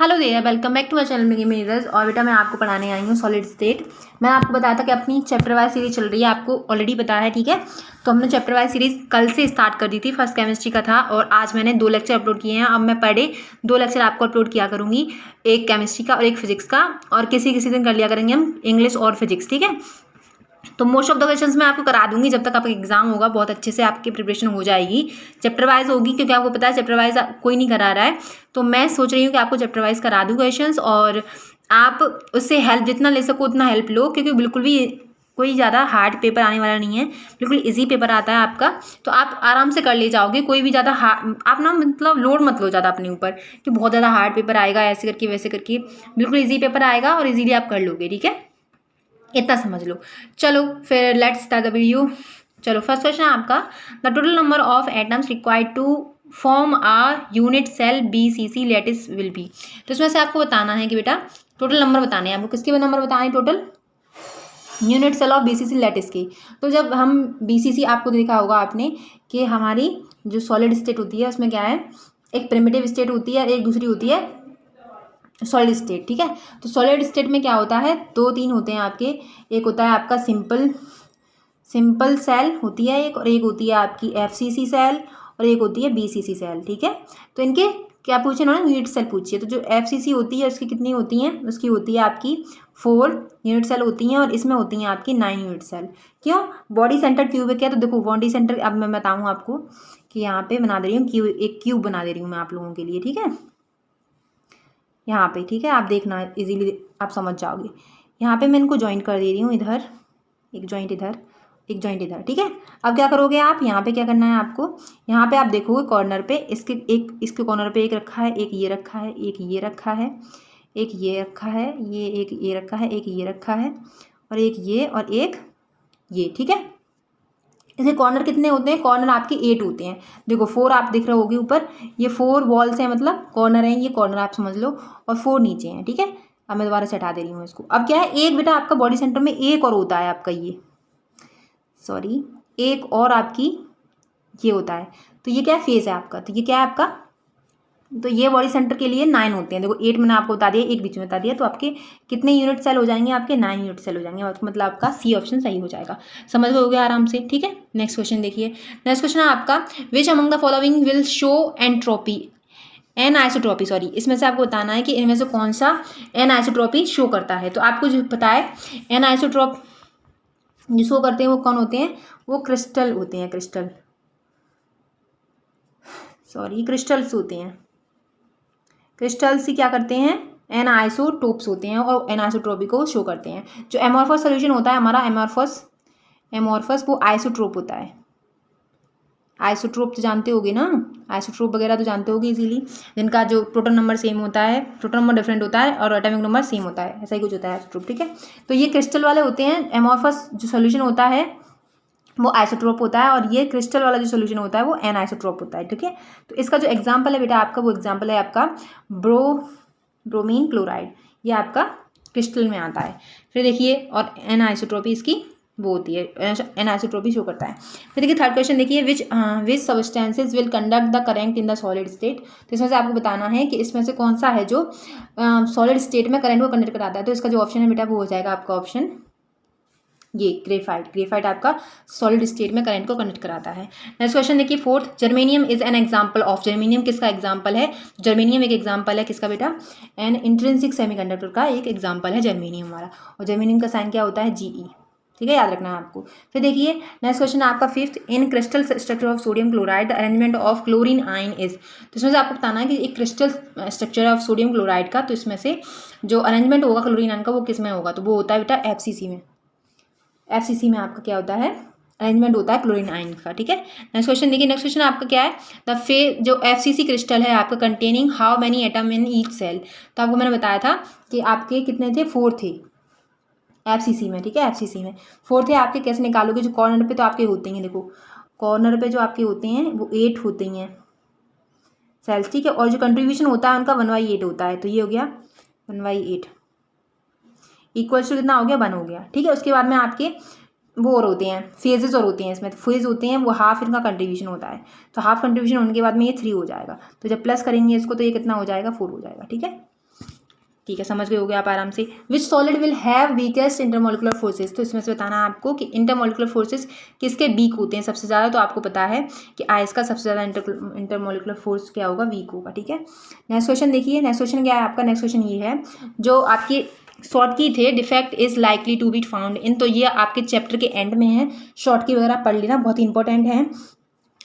Hello there, welcome back to my channel mirrors. और बेटा मैं आपको पढ़ाने आई हूँ सॉलिड स्टेट। मैं आपको बताया था कि अपनी चैप्टर वाइज सीरीज चल रही है, आपको ऑलरेडी पता है, ठीक है। तो हमने चैप्टर वाइज सीरीज कल से स्टार्ट कर दी थी, फर्स्ट केमिस्ट्री का था, और आज मैंने 2 लेक्चर अपलोड किए हैं। अब मैं पर डे 2 लेक्चर आपको अपलोड किया करूँगी, एक केमिस्ट्री का और एक फिजिक्स का, और किसी किसी दिन कर लिया करेंगे हम इंग्लिश और फिजिक्स, ठीक है। तो मोस्ट ऑफ द क्वेश्चंस मैं आपको करा दूंगी जब तक आपका एग्जाम होगा, बहुत अच्छे से आपकी प्रिपरेशन हो जाएगी। चैप्टर वाइज होगी क्योंकि आपको पता है चैप्टर वाइज कोई नहीं करा रहा है, तो मैं सोच रही हूँ कि आपको चैप्टर वाइज करा दूँ क्वेश्चंस, और आप उससे हेल्प जितना ले सको उतना हेल्प लो, क्योंकि बिल्कुल भी कोई ज़्यादा हार्ड पेपर आने वाला नहीं है, बिल्कुल इजी पेपर आता है आपका। तो आप आराम से कर ले जाओगे, कोई भी ज़्यादा आप ना मतलब लोड मत लो ज़्यादा अपने ऊपर कि बहुत ज़्यादा हार्ड पेपर आएगा, ऐसे करके वैसे करके। बिल्कुल ईजी पेपर आएगा और इजीली आप कर लोगे, ठीक है, इतना समझ लो। चलो फिर लेट्स स्टार्ट द वीडियो। चलो फर्स्ट क्वेश्चन है आपका, the total number of atoms required to form a unit cell BCC lattice will be. तो इसमें से आपको बताना है कि बेटा टोटल नंबर बताने हैं आपको, किसके नंबर बताने हैं, total unit cell of BCC lattice की। तो जब हम BCC आपको देखा होगा आपने कि हमारी जो सॉलिड स्टेट होती है उसमें क्या है, एक प्रिमिटिव स्टेट होती है, एक दूसरी होती है सॉलिड स्टेट, ठीक है। तो सॉलिड स्टेट में क्या होता है, 2-3 होते हैं आपके। एक होता है आपका सिंपल सेल होती है एक, और एक होती है आपकी FCC सेल, और एक होती है BCC सेल, ठीक है। तो इनके क्या पूछे ना, यूनिट सेल पूछिए। तो जो FCC होती है उसकी कितनी होती हैं, उसकी होती है आपकी 4 यूनिट सेल होती हैं, और इसमें होती हैं आपकी 9 यूनिट सेल। क्यों, बॉडी सेंटर क्यूब है क्या, तो देखो बॉडी सेंटर अब मैं बताऊँ आपको कि यहाँ पे बना दे रही हूँ क्यूब, एक क्यूब बना दे रही हूँ मैं आप लोगों के लिए, ठीक है, यहाँ पे, ठीक है। आप देखना इजीली आप समझ जाओगे। यहाँ पे मैं इनको ज्वाइंट कर दे रही हूँ, इधर एक जॉइंट, इधर एक जॉइंट, इधर, ठीक है। अब क्या करोगे आप, यहाँ पे क्या करना है आपको, यहाँ पे आप देखोगे कॉर्नर पे इसके कॉर्नर पे एक रखा है, एक ये रखा है, एक ये रखा है, एक ये रखा है, एक ये रखा है, एक ये रखा है, और एक ये, और एक ये, ठीक है। इसके कॉर्नर कितने होते हैं, कॉर्नर आपके 8 होते हैं। देखो 4 आप दिख रहे होगे ऊपर, ये 4 वॉल्स हैं, मतलब कॉर्नर हैं, ये कॉर्नर आप समझ लो, और 4 नीचे हैं, ठीक है। अब मैं दोबारा से हटा दे रही हूँ इसको। अब क्या है, एक बेटा आपका बॉडी सेंटर में एक और होता है आपका ये, सॉरी, एक और आपकी ये होता है। तो ये क्या है, फेस है आपका। तो ये क्या है आपका, तो ये बॉडी सेंटर के लिए 9 होते हैं। देखो 8 मैंने आपको बता दिया, एक बीच में बता दिया, तो आपके कितने यूनिट सेल हो जाएंगे, आपके 9 यूनिट सेल हो जाएंगे, मतलब आपका C ऑप्शन सही हो जाएगा। समझ गए आराम से, ठीक है। नेक्स्ट क्वेश्चन देखिए, नेक्स्ट क्वेश्चन है आपका, which among the following will show anisotropy, sorry, इसमें से आपको बताना है कि इनमें से कौन सा एनआइसोट्रॉपी शो करता है। तो आपको जो पता है एनआइसोट्रॉप जो शो करते हैं वो कौन होते हैं, वो क्रिस्टल होते हैं, क्रिस्टल्स होते हैं। क्रिस्टल्स ही क्या करते हैं, एनआइसोटोप्स होते हैं, और एनआइसोट्रॉपी को शो करते हैं। जो एमॉर्फस सोल्यूशन होता है हमारा, एमॉर्फस वो आइसोट्रोप होता है। आइसोट्रोप तो जानते होगे ना, आइसोट्रोप वगैरह तो जानते होगे इजीली, जिनका जो प्रोटॉन नंबर सेम होता है, प्रोटॉन नंबर डिफरेंट होता है और एटॉमिक नंबर सेम होता है, ऐसा ही कुछ होता है आइसोट्रोप, ठीक है। तो ये क्रिस्टल वाले होते हैं। एमॉर्फस जो सोल्यूशन होता है वो आइसोट्रोप होता है, और ये क्रिस्टल वाला जो सोल्यूशन होता है वो एनआइसोट्रोप होता है, ठीक है। तो इसका जो एग्जाम्पल है बेटा आपका, वो एग्जाम्पल है आपका ब्रोमीन क्लोराइड, ये आपका क्रिस्टल में आता है। फिर देखिए, और एनआइसोट्रोपी इसकी वो होती है, एनआइसोट्रोपी शो करता है। फिर देखिए थर्ड क्वेश्चन देखिए, which substances will conduct the current in the solid state. तो इसमें से आपको बताना है कि इसमें से कौन सा है जो सॉलिड स्टेट में करंट को कंडक्ट कराता है। तो इसका जो ऑप्शन है बेटा वो हो जाएगा आपका ऑप्शन ये, ग्रेफाइट आपका सॉलिड स्टेट में करंट को कंडक्ट कराता है। नेक्स्ट क्वेश्चन देखिए fourth, germanium is an example of, germanium किसका एग्जांपल है, जर्मेनियम एक एग्जांपल है किसका बेटा, एन इंट्रिंसिक सेमीकंडक्टर का एक एग्जांपल है जर्मेनियम हमारा, और जर्मेनियम का साइन क्या होता है, Ge, ठीक है, याद रखना है आपको। फिर देखिए नेक्स्ट क्वेश्चन है आपका fifth, in crystal structure of sodium chloride the arrangement of chlorine ion is. तो इसमें से आपको बताना है कि एक crystal structure of sodium chloride का, तो इसमें से जो अरेंजमेंट होगा क्लोरीन आयन का वो किस में होगा, तो वो होता है बेटा FCC में। FCC में आपका क्या होता है, अरेंजमेंट होता है क्लोरीन आयन का, ठीक है। नेक्स्ट क्वेश्चन देखिए, नेक्स्ट क्वेश्न आपका क्या है, जो FCC क्रिस्टल है आपका containing how many atom in each cell. तो आपको मैंने बताया था कि आपके कितने थे, 4 थे FCC में, ठीक है। FCC में 4 थे आपके, कैसे निकालोगे, जो कॉर्नर पे तो आपके होते हैं, देखो कॉर्नर पे जो आपके होते हैं वो 8 होते हैं सेल्स, ठीक है, और जो कंट्रीब्यूशन होता है उनका 1/8 होता है। तो ये हो गया 1/8 इक्वल्स टू कितना हो गया, 1 हो गया, ठीक है। उसके बाद में आपके वो और होते हैं फेजेस, और होते हैं इसमें, फेज होते हैं वो हाफ इनका कंट्रीब्यूशन होता है। तो हाफ कंट्रीब्यूशन होने के बाद में ये 3 हो जाएगा। तो जब प्लस करेंगे इसको तो ये कितना हो जाएगा, 4 हो जाएगा, ठीक है। ठीक है, समझ गए होगे आप आराम से। विच solid will have weakest intermolecular forces, तो इसमें से बताना है आपको कि इंटरमोलिकुलर फोर्सेज किसके वीक होते हैं सबसे ज़्यादा। तो आपको पता है कि आइस का सबसे ज़्यादा इंटरमोलिकुलर फोर्स क्या होगा, वीक होगा। ठीक है, नेक्स्ट क्वेश्चन देखिए। नेक्स्ट क्वेश्चन क्या है आपका, नेक्स्ट क्वेश्चन ये है जो आपकी शॉर्ट की थे, defect is likely to be found in, तो ये आपके चैप्टर के एंड में है। शॉर्ट की वगैरह पढ़ लेना, बहुत ही इंपॉर्टेंट है।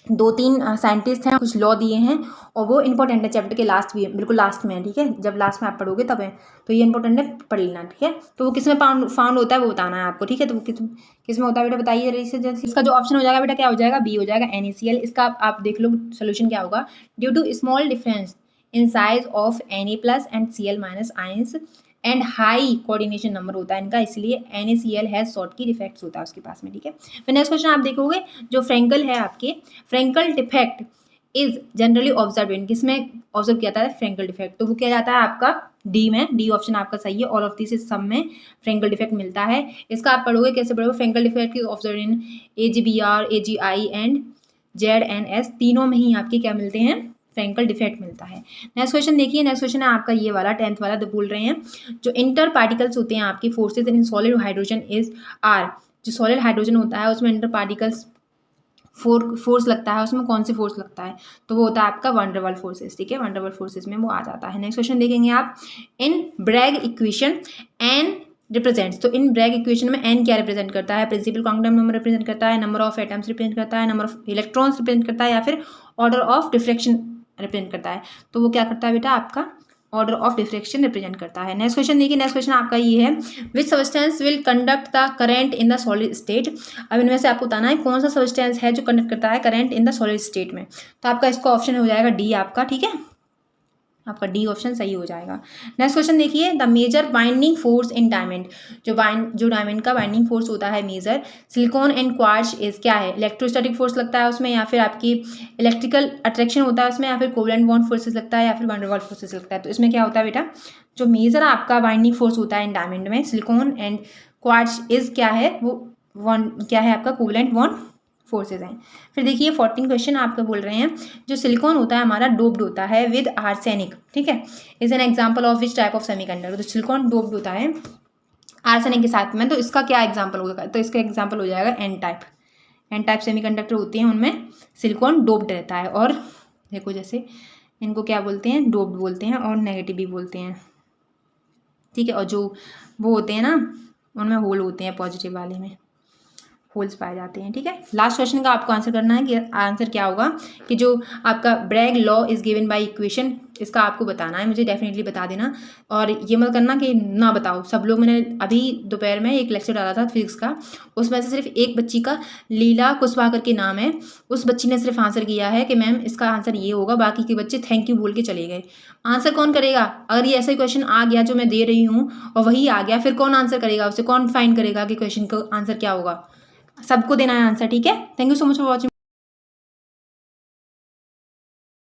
2-3 साइंटिस्ट हैं, कुछ लॉ दिए हैं और वो इंपॉर्टेंट है, चैप्टर के लास्ट भी है, बिल्कुल लास्ट में है। ठीक है, जब लास्ट में आप पढ़ोगे तब है, तो ये इंपॉर्टेंट है, पढ़ लेना। ठीक है, तो वो किस में फाउंड होता है वो बताना है आपको। ठीक है, तो वो किस में होता है बेटा, बताइए जैसे। इसका जो ऑप्शन हो जाएगा बेटा क्या हो जाएगा, बी हो जाएगा, NaCl। इसका आप देख लो सोल्यूशन क्या होगा। Due to small difference in size of Na+ and Cl- ions and high coordination number होता है इनका, इसलिए NaCl has Schottky defects होता है उसके पास में। ठीक है, फिर नेक्स्ट क्वेश्चन आप देखोगे, जो फ्रेंकल है आपके, Frenkel defect is generally observe in, किसमें ऑब्जर्व किया जाता है फ्रेंकल डिफेक्ट, तो वो क्या जाता है आपका डी में। डी ऑप्शन आपका सही है, ऑल ऑफ दिस सब में फ्रेंकल डिफेक्ट मिलता है। इसका आप पढ़ोगे, कैसे पढ़ोगे, Frenkel defect is observe in AGBR, AGI and ZNS, तीनों में ही आपके क्या मिलते हैं, फ्रेंकल डिफेक्ट मिलता है। नेक्स्ट क्वेश्चन देखिए। नेक्स्ट क्वेश्चन है आपका ये वाला 10th वाला, तो बोल रहे हैं जो इंटर पार्टिकल्स होते हैं आपकी forces in solid hydrogen is are, जो सॉलिड हाइड्रोजन होता है उसमें इंटर पार्टिकल्स फोर्स लगता है, उसमें कौन सी फोर्स लगता है, तो वो होता है आपका वैन डर वाल्स फोर्सेस। ठीक है, वैन डर वाल्स फोर्सेस में वो आ जाता है। नेक्स्ट क्वेश्चन देखेंगे आप, इन ब्रैग इक्वेशन एन रिप्रेजेंट्स, तो इन ब्रैग इक्वेशन में एन क्या रिप्रेजेंट करता है, प्रिंसिपल क्वांटम नंबर रिप्रेजेंट करता है, नंबर ऑफ एटम्स रिप्रेजेंट करता है, नंबर ऑफ इलेक्ट्रॉन्स रिप्रेजेंट करता है, या फिर ऑर्डर ऑफ डिफ्रेक्शन रिप्रेजेंट करता है, तो वो क्या करता है बेटा आपका ऑर्डर ऑफ डिफ्रेक्शन रिप्रेजेंट करता है। नेक्स्ट क्वेश्चन देखिए। नेक्स्ट क्वेश्चन आपका ये है, which substance will conduct the current in the solid state, अब इनमें से आपको बताना है कौन सा सब्सटेंस है जो कंडक्ट करता है current in the solid state में, तो आपका इसका ऑप्शन हो जाएगा डी आपका। ठीक है, आपका डी ऑप्शन सही हो जाएगा। नेक्स्ट क्वेश्चन देखिए, the major binding force in diamond, जो डायमंड का बाइंडिंग फोर्स होता है major, silicon and quartz is क्या है, इलेक्ट्रोस्टैटिक फोर्स लगता है उसमें, या फिर आपकी इलेक्ट्रिकल अट्रैक्शन होता है उसमें, या फिर कोवेलेंट बॉन्ड फोर्सेस लगता है, या फिर वैन डर वाल्स फोर्सेस लगता है, तो इसमें क्या होता है बेटा, जो मेजर आपका बाइंडिंग फोर्स होता है इन डायमंड में, सिलिकॉन एंड क्वार्ट्ज इज क्या है, वो क्या है आपका कोवेलेंट बॉन्ड फोर्सेज हैं। फिर देखिए 14 क्वेश्चन आपको बोल रहे हैं, जो सिलिकॉन होता है हमारा डोप्ड होता है विद आर्सेनिक, ठीक है, is an example of which type of semiconductor, तो सिलिकॉन डोप्ड होता है आर्सेनिक के साथ में, तो इसका क्या एग्जांपल होगा, तो इसका एग्जांपल हो जाएगा N type. N type semiconductor होते हैं, उनमें सिलिकॉन डोप्ड रहता है, और देखो जैसे इनको क्या बोलते हैं, डोप्ड बोलते हैं और नेगेटिव भी बोलते हैं। ठीक है, और जो वो होते हैं ना उनमें होल होते हैं, पॉजिटिव वाले में होल्स पाए जाते हैं। ठीक है, लास्ट क्वेश्चन का आपको आंसर करना है कि आंसर क्या होगा, कि जो आपका Bragg law is given by equation, इसका आपको बताना है, मुझे डेफिनेटली बता देना, और ये मत करना कि ना बताओ। सब लोग, मैंने अभी दोपहर में एक लेक्चर डाला था फिजिक्स का, उसमें से सिर्फ एक बच्ची का लीला कुशवाहा करके नाम है, उस बच्ची ने सिर्फ आंसर किया है कि मैम इसका आंसर ये होगा, बाकी के बच्चे थैंक यू बोल के चले गए। आंसर कौन करेगा, अगर ये ऐसा क्वेश्चन आ गया जो मैं दे रही हूँ और वही आ गया, फिर कौन आंसर करेगा, उसे कौन फाइंड करेगा कि क्वेश्चन का आंसर क्या होगा, सबको देना है आंसर। ठीक है, thank you so much for watching.